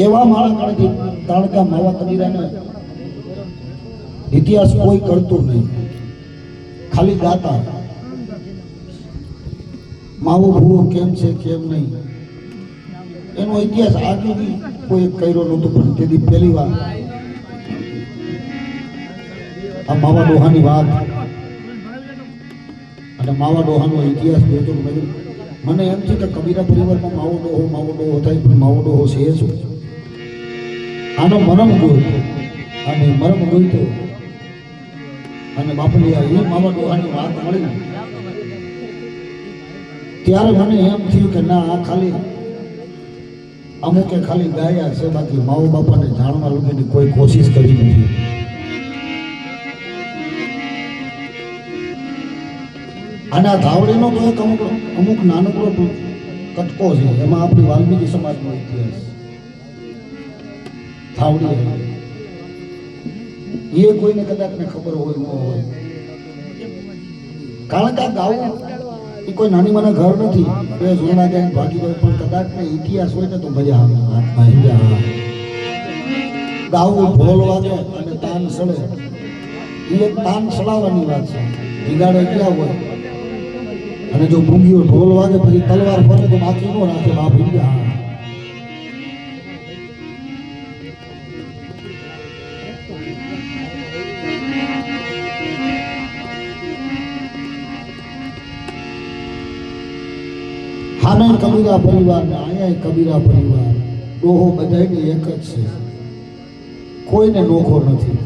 એવા માળા કાળથી તાળકા માવા કબીરાને ઇતિહાસ કોઈ કરતું નહીં, ખાલી ગાતા માવો ભૂવો કેમ છે કેમ નહીં એનો ઇતિહાસ આજ સુધી કોઈ કર્યો નહોતો. પણ તેથી પહેલી વાર આ માવા ડોહાની વાત અને માવા ડોહાનો ઇતિહાસ જોતો મને એમ છે કે કબીરા પરિવારમાં માવો ડોહો થાય, પણ માવો ડોહો છે શું? આનો મરમ ગોઈતો અને મરમ ગોઈતો અને બાપલી એ માવા ડોહાની વાત મળી ત્યારે મને એમ થયું કે ના, આ ખાલી અમુકે ખાલી ગાયા છે, બાકી માવો બાપાને જાણવા લોકોની કોઈ કોશિશ કરી નથી. અને આ ધાવડીનો તો એક અમુક નાનકડો કટકો છે, એમાં આપણી વાલ્મીકી સમાજનો ઇતિહાસ. ધાવડી એ કોઈને કદાચ ને ખબર હોય ન હોય, કારણ કે આ ગાવું એ કોઈ નાની મને ઘર નથી, બે જોડા જાય ભાગી જાય, પણ કદાચ ને ઇતિહાસ હોય ને તો મજા આવે. હાથમાં હિંજા ગાવું ઢોલ વાગે અને તાન સળે, એ એક તાન સળાવવાની વાત છે. બિગાડે ક્યાં હોય અને જો ભૂંગીઓ ઢોલ વાગે પછી તલવાર ફરે તો બાકી નો રાખે બાપ હિંજા. હાને કબીરા પરિવાર ને અહીંયા કબીરા પરિવાર ડોહો બધાને એક જ છે, કોઈને નોખો નથી.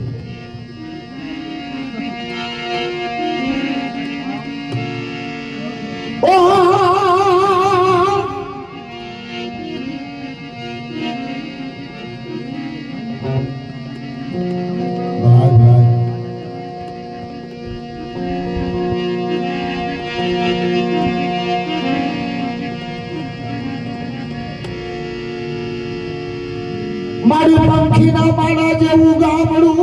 મારી પંખીના માળા જેવું ગામડું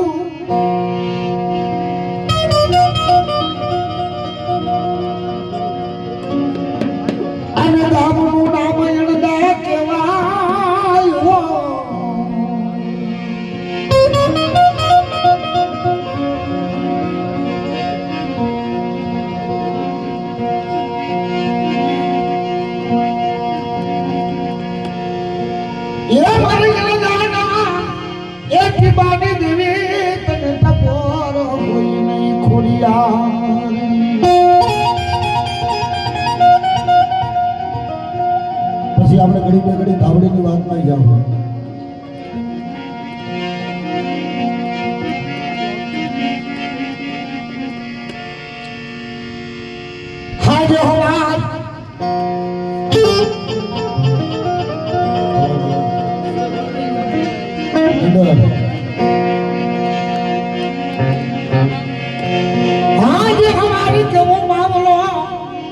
અને ગામનું નામ એણદા કહેવાય. એ મારી એક બાની દેવી તને ટપોર કોઈ નહીં ખોડિયા. પછી આપણે ઘડી બે ઘડી ધાવડીની વાતમાં જાવ. હાજે હોવાત आज हमारी क्यों मामलो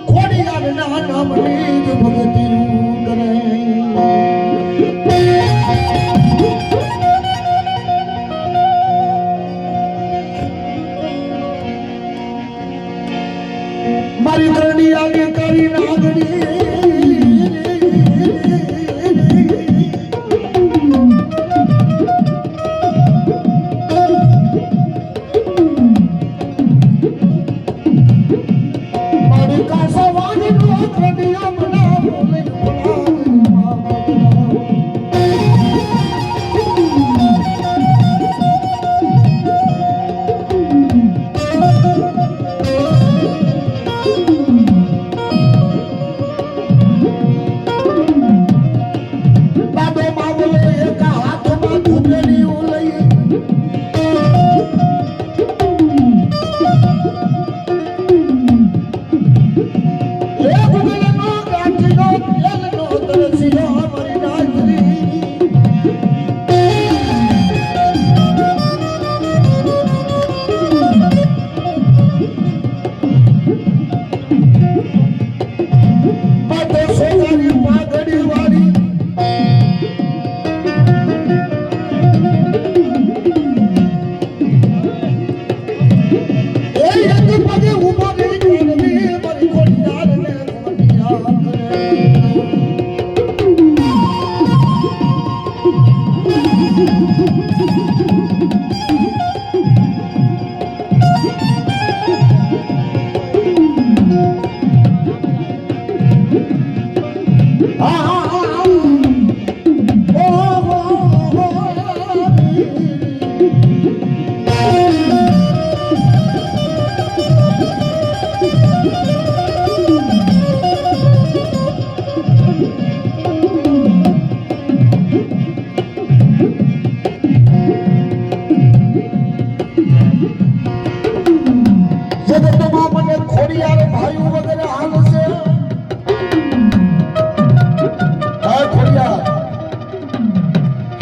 खोड़ी ना नाम नीज भगती करे. मारी करनी आगे करी नागनी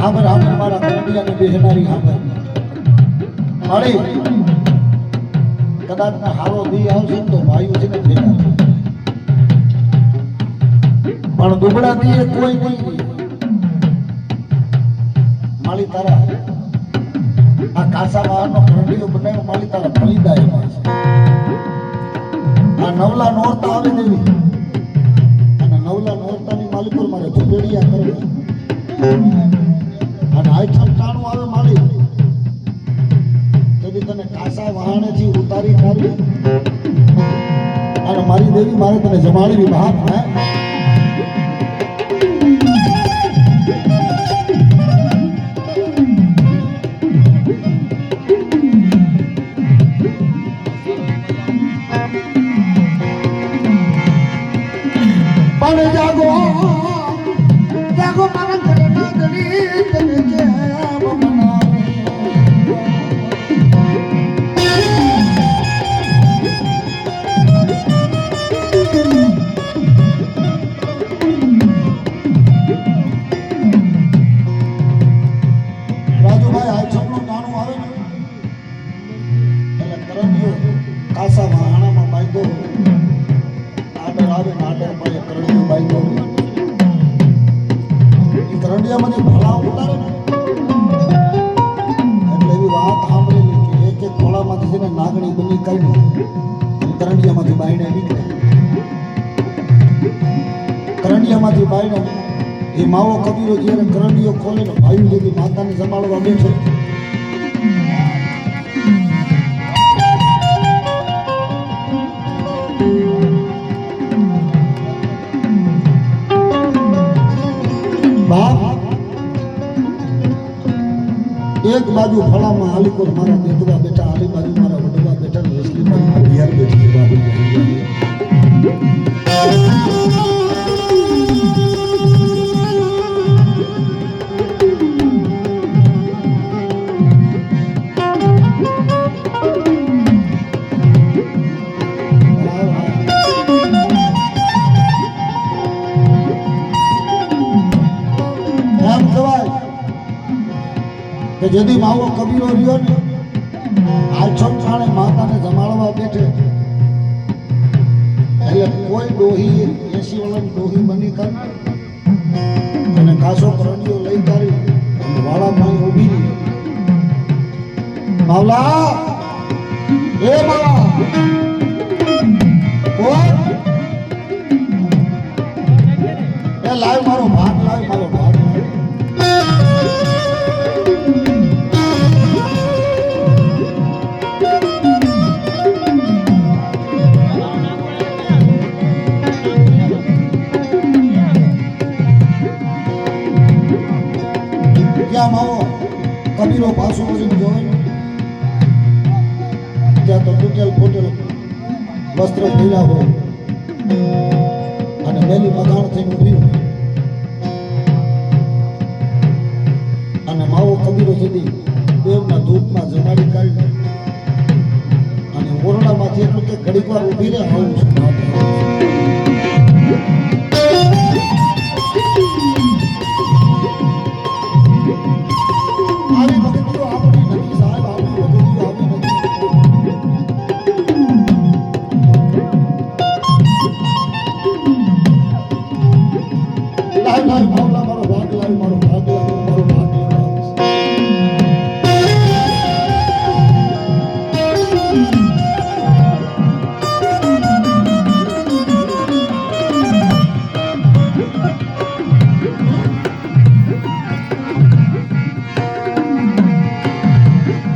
હાબર હાબર મારા કરડિયાની બેહનારી હાબર માળી કદાચ ના હારો દી આવશે તો ભાઈઓ છે ને ભેગા પણ દુબળા દી કોઈ નહીં માળી તારા આ કાસા બહારનો કરડિયો બનાવ્યો માળી તારા ફળીદા એમાં છે આ નવલા નોરતા આવે દેવી અને નવલા નોરતાની માલી પર મારે ઝુંબેડિયા કરવા અને આઈટમ ટાણું આવે માળી તેથી તને કાસા વહાણેથી ઉતારી કાઢી અને મારી દેવી મારે તને જમાડવી બાપ હે પણ જાગો જાગો મારા ઘરના દડી તને કેમ મનાવે રાજુભાઈ આ છોકરું નાનું આવે ને એટલે કરણિયો કાસા વહાણામાં બાંધો આદર આવે નાદર પડે કરણિયો બાંધો એ કરંડિયામાંથી ભલા ઉતારે ને એટલે એવી વાત સાંભળેલી કે એક એક ખોળામાંથી છે ને નાગણી બની કાઢી કરંડિયામાંથી બાયણે નીકળે કરંડિયામાંથી બાયણે એ માવો કબીરો જ્યારે કરંડિયો ખોલે ને ભાઈ જેવી માતાને સંભાળવા બેઠો એક બાજુ ફળામાં હાલીકોર મારા દેદવા બેઠા હાલી બાજુ મારા વડવા બેઠા ને વેસલી બાજુ બિહાર બેઠી છે બાબુ કે જેથી માવો કબીરો રહ્યો ને આછમ છાણે માતાને જમાડવા બેઠે એટલે કોઈ ડોહી 80 વર્ષની ડોહી બની કરી અને કાસો કરંડિયો લઈ કરી અને વાળા ભાઈ ઊભી રહી માવલા એ માવલા કોણ એ લાવ મારો ભાગ લાવ મારો ભાગ માવો કબીરો પાછો વળીને જોવે ત્યાં તો તૂટેલ ફૂટેલ વસ્ત્ર ભીલા હોય અને મેલી મગાણ થઈને ઊભી હોય અને માવો કબીરો સુધી દેવના ધૂપમાં જમાડી કાઢી અને ઓરડામાંથી એટલું કે ઘડીક વાર ઊભી રહે આવું છું આવી ભગતીઓ આપણી નથી સાહેબ આપણી ભગતીઓ આવી નથી લાઈ લાઈ માવલા મારો ભાગ લાઈ મારો ભાગ લાઈ મારો ભાગ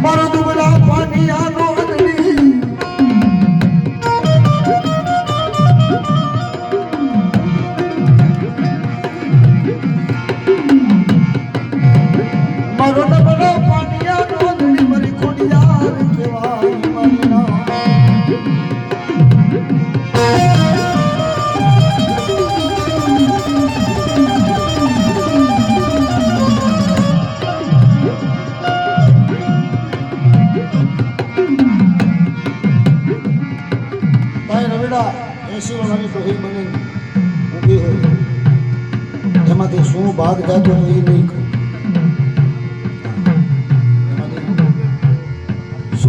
મારો દુબળા પાણીયાનો અડડી મારો દુબળા પાણીયાનો અડડી મારી ખોડિયાર કહેવાય મારી રવિડા 80 વર્ષની ડોહી બની ઊભી હોય એમાંથી શું ભાગ જાતો એ નહીં કહું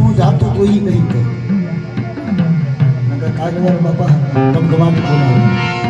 શું જાતું તો એ કહી કહે કાગળ બાપા ગમગમાટ બોલાવે